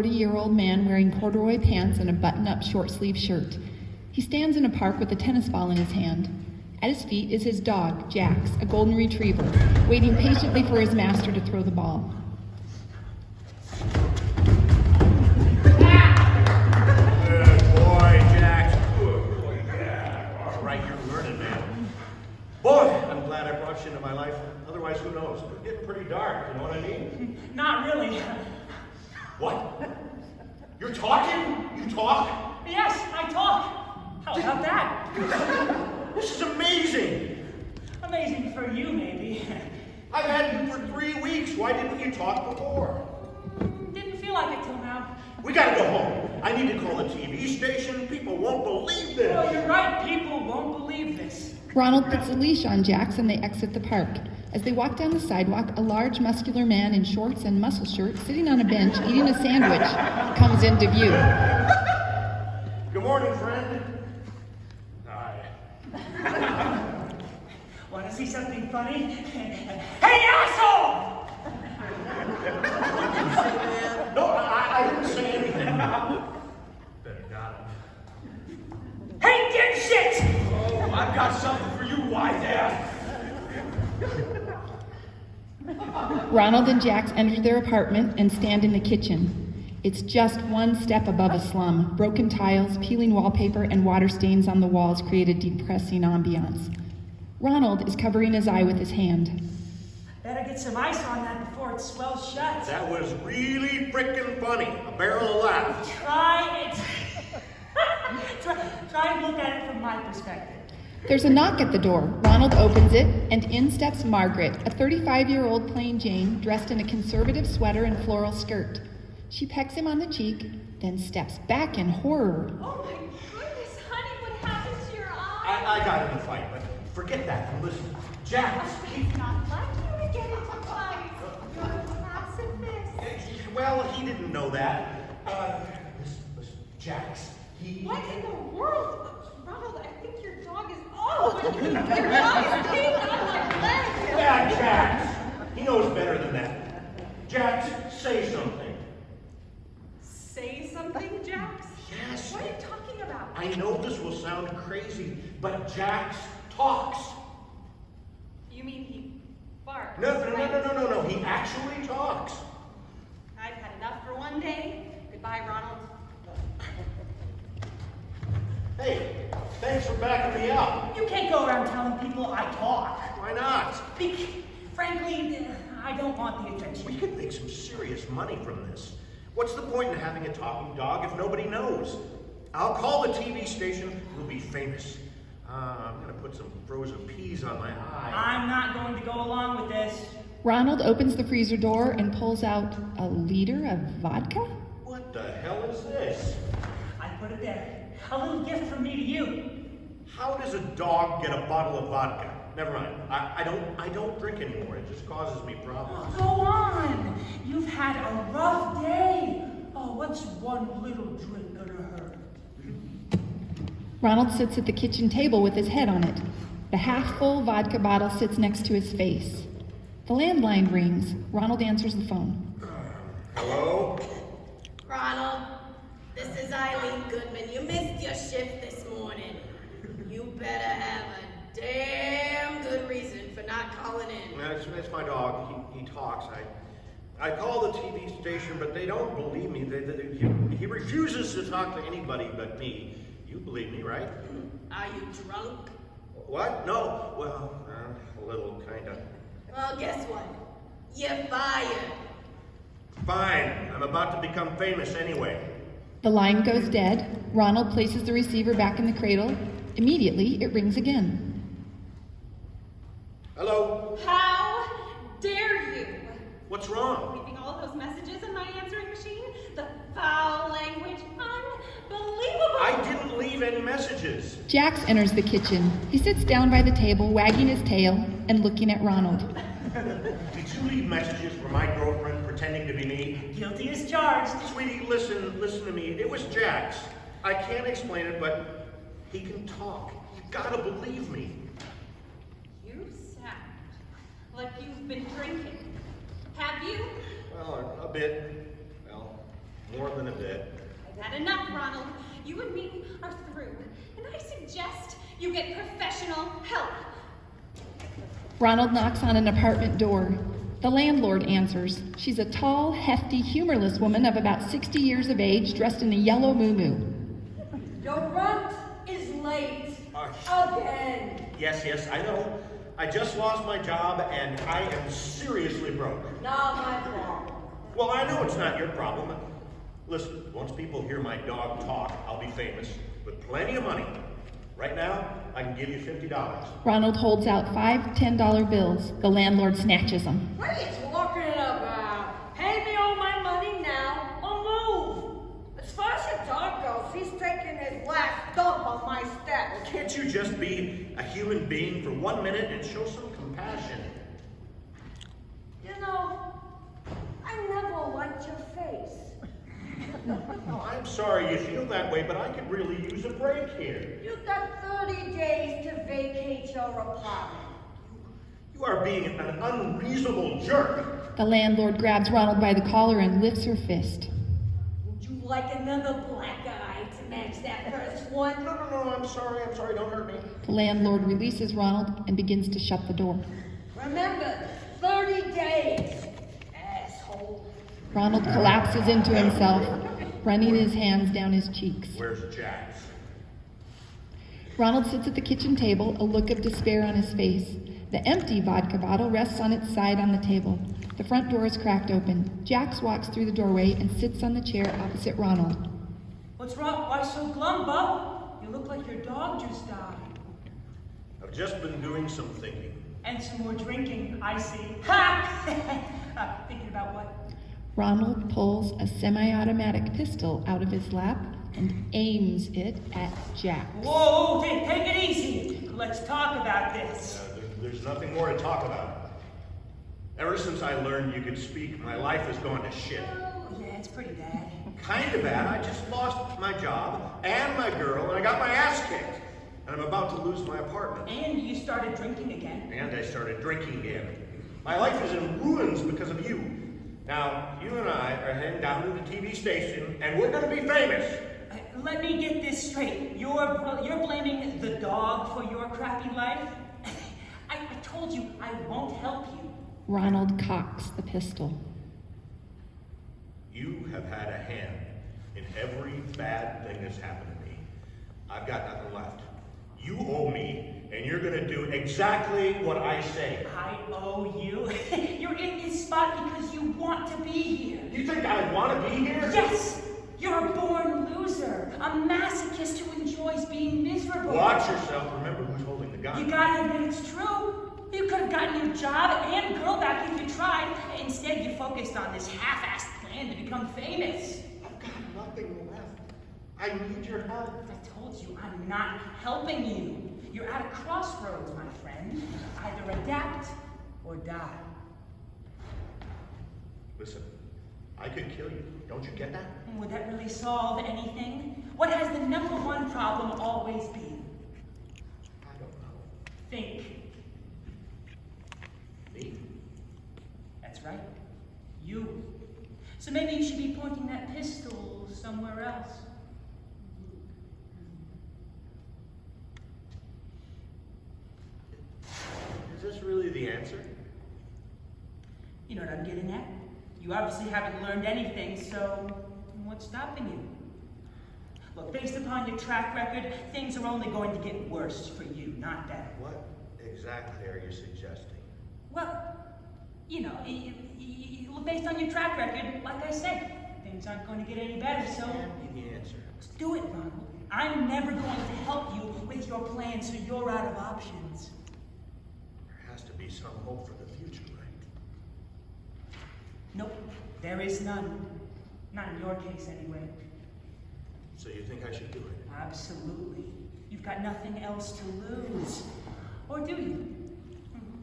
40-year-old man wearing corduroy pants and a button-up short-sleeve shirt. He stands in a park with a tennis ball in his hand. At his feet is his dog, Jax, a golden retriever, waiting patiently for his master to throw the ball. Good boy, Jax. Good boy, yeah. All right, you're learning, man. Boy, I'm glad I brought you into my life. Otherwise, who knows? It's getting pretty dark, you know what I mean? Not really. What? You're talking? You talk? Yes, I talk. How about that? This is amazing. Amazing for you, maybe. I've had you for 3 weeks. Why didn't you talk before? Didn't feel like it till now. We gotta go home. I need to call the TV station. People won't believe this. Oh, you're right. People won't believe this. Ronald puts a leash on Jax and they exit the park. As they walk down the sidewalk, a large, muscular man in shorts and muscle shirt, sitting on a bench eating a sandwich, comes into view. Good morning, friend. Hi. Want to see something funny? Hey, asshole! No, I didn't say anything. Better got him. Hey, dipshit! Oh, I've got something for you, wise ass. Ronald and Jax enter their apartment and stand in the kitchen. It's just one step above a slum. Broken tiles, peeling wallpaper, and water stains on the walls create a depressing ambiance. Ronald is covering his eye with his hand. Better get some ice on that before it swells shut. That was really frickin' funny. A barrel of laughs. Try it. try and look at it from my perspective. There's a knock at the door. Ronald opens it, and in steps Margaret, a 35-year-old plain Jane dressed in a conservative sweater and floral skirt. She pecks him on the cheek, then steps back in horror. Oh my goodness, honey, what happened to your eye? I got in a fight, but forget that and listen. Jax, It's not like you to get into fights. You're a pacifist. well, he didn't know that. Listen, Jax, he... What in the world? Ronald, I think your dog is... Oh, your dog is peeing on my leg. Yeah, Jax. He knows better than that. Jax, say something. Say something, Jax? Yes. What are you talking about? I know this will sound crazy, but Jax talks. You mean he barks? No. He actually talks. I've had enough for one day. Goodbye, Ronald. Hey, thanks for backing me up. You can't go around telling people I talk. Why not? Frankly, I don't want the We attention. could make some serious money from this. What's the point in having a talking dog if nobody knows? I'll call the TV station. We'll be famous. I'm gonna put some frozen peas on my eye. I'm not going to go along with this. Ronald opens the freezer door and pulls out a liter of vodka? What the hell is this? I put it there. A little gift from me to you. How does a dog get a bottle of vodka? Never mind. I don't drink anymore. It just causes me problems. Go on. You've had a rough day. Oh, what's one little drink gonna hurt? Ronald sits at the kitchen table with his head on it. The half-full vodka bottle sits next to his face. The landline rings. Ronald answers the phone. Hello? Ronald, this is Eileen Goodman. You missed your shift this morning. You better have a damn good reason for not calling in. That's my dog. He talks. I call the TV station, but they don't believe me. He refuses to talk to anybody but me. You believe me, right? Are you drunk? What? No. Well, a little, kind of. Well, guess what? You're fired. Fine. I'm about to become famous anyway. The line goes dead. Ronald places the receiver back in the cradle. Immediately, it rings again. Hello? How dare you? What's wrong? Leaving all those messages in my answering machine? The foul language. Unbelievable. I didn't leave any messages. Jax enters the kitchen. He sits down by the table, wagging his tail and looking at Ronald. Did you leave messages for my girlfriend pretending to be me? Guilty as charged. Sweetie, listen to me. It was Jax. I can't explain it, but he can talk. You gotta believe me. You sound like you've been drinking. Have you? Well, a bit. Well, More than a bit. I've had enough, Ronald. You and me are through. And I suggest you get professional help. Ronald knocks on an apartment door. The landlord answers. She's a tall, hefty, humorless woman of about 60 years of age, dressed in a yellow muumuu. Your rent is late. Again. Yes, I know. I just lost my job and I am seriously broke. Not my problem. Well, I know it's not your problem. Listen, once people hear my dog talk, I'll be famous with plenty of money. Right now, I can give you $50. Ronald holds out 5 $10 bills. The landlord snatches them. What are you talking about? Pay me all my money now or move. As far as your dog goes, he's taking his last dump on my steps. Can't you just be a human being for 1 minute and show some compassion? You know, I never liked your face. Oh, I'm sorry you feel that way, but I could really use a break here. You've got 30 days to vacate your apartment. You are being an unreasonable jerk. The landlord grabs Ronald by the collar and lifts her fist. Would you like another black eye to match that first one? No, I'm sorry, don't hurt me. The landlord releases Ronald and begins to shut the door. Remember, 30 days, asshole. Ronald collapses into himself, running his hands down his cheeks. Where's Jax? Ronald sits at the kitchen table, a look of despair on his face. The empty vodka bottle rests on its side on the table. The front door is cracked open. Jax walks through the doorway and sits on the chair opposite Ronald. What's wrong? Why so glum, Bub? You look like your dog just died. I've just been doing some thinking. And some more drinking, I see. Ha! Thinking about what? Ronald pulls a semi-automatic pistol out of his lap and aims it at Jax. Whoa, take it easy. Let's talk about this. There's nothing more to talk about. Ever since I learned you could speak, my life has gone to shit. Oh, yeah, it's pretty bad. Kind of bad. I just lost my job and my girl, and I got my ass kicked. And I'm about to lose my apartment. And you started drinking again. And I started drinking again. My life is in ruins because of you. Now, you and I are heading down to the TV station, and we're going to be famous. Let me get this straight. You're blaming the dog for your crappy life? I told you I won't help you. Ronald cocks the pistol. You have had a hand in every bad thing that's happened to me. I've got nothing left. You owe me, and you're going to do exactly what I say. I owe you? You're in this spot because you want to be here. You think I want to be here? Yes! You're a born loser, a masochist who enjoys being miserable. Watch yourself. Remember who's holding the gun. You gotta admit it's true. You could have gotten your job and girl back if you tried. Instead, you focused on this half-assed plan to become famous. I've got nothing left. I need your help. I told you I'm not helping you. You're at a crossroads, my friend. Either adapt or die. Listen, I could kill you. Don't you get that? And would that really solve anything? What has the number one problem always been? I don't know. Think. Me? That's right. You. So maybe you should be pointing that pistol somewhere else. Is this really the answer? You know what I'm getting at? You obviously haven't learned anything, so what's stopping you? Look, based upon your track record, things are only going to get worse for you, not better. What exactly are you suggesting? Well, you know, based on your track record, like I said, things aren't going to get any better, so Can't be the answer. just do it, Ronald. I'm never going to help you with your plans, so you're out of options. There has to be some hope for the future, right? Nope, there is none. Not in your case, anyway. So you think I should do it? Absolutely. You've got nothing else to lose. Or do you?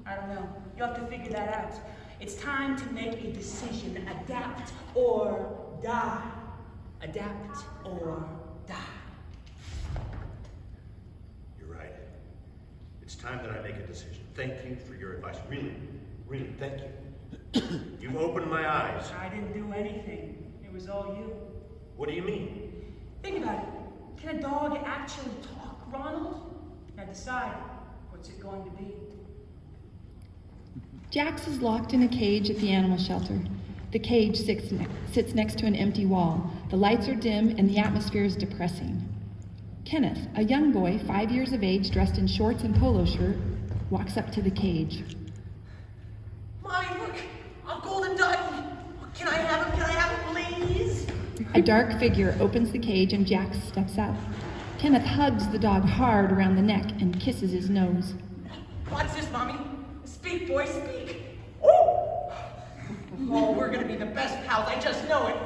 I don't know. You'll have to figure that out. It's time to make a decision. Adapt or die. Adapt or die. You're right. It's time that I make a decision. Thank you for your advice. Really, thank you. You've opened my eyes. I didn't do anything. It was all you. What do you mean? Think about it. Can a dog actually talk, Ronald? Now decide, what's it going to be? Jax is locked in a cage at the animal shelter. The cage sits next to an empty wall. The lights are dim and the atmosphere is depressing. Kenneth, a young boy, 5 years of age, dressed in shorts and polo shirt, walks up to the cage. Mommy, look! A golden ducky! Can I have him? Can I have him, please? A dark figure opens the cage and Jax steps out. Kenneth hugs the dog hard around the neck and kisses his nose. Watch this, Mommy. Speak, boy, speak. Oh! Oh, we're gonna be the best pals. I just know it.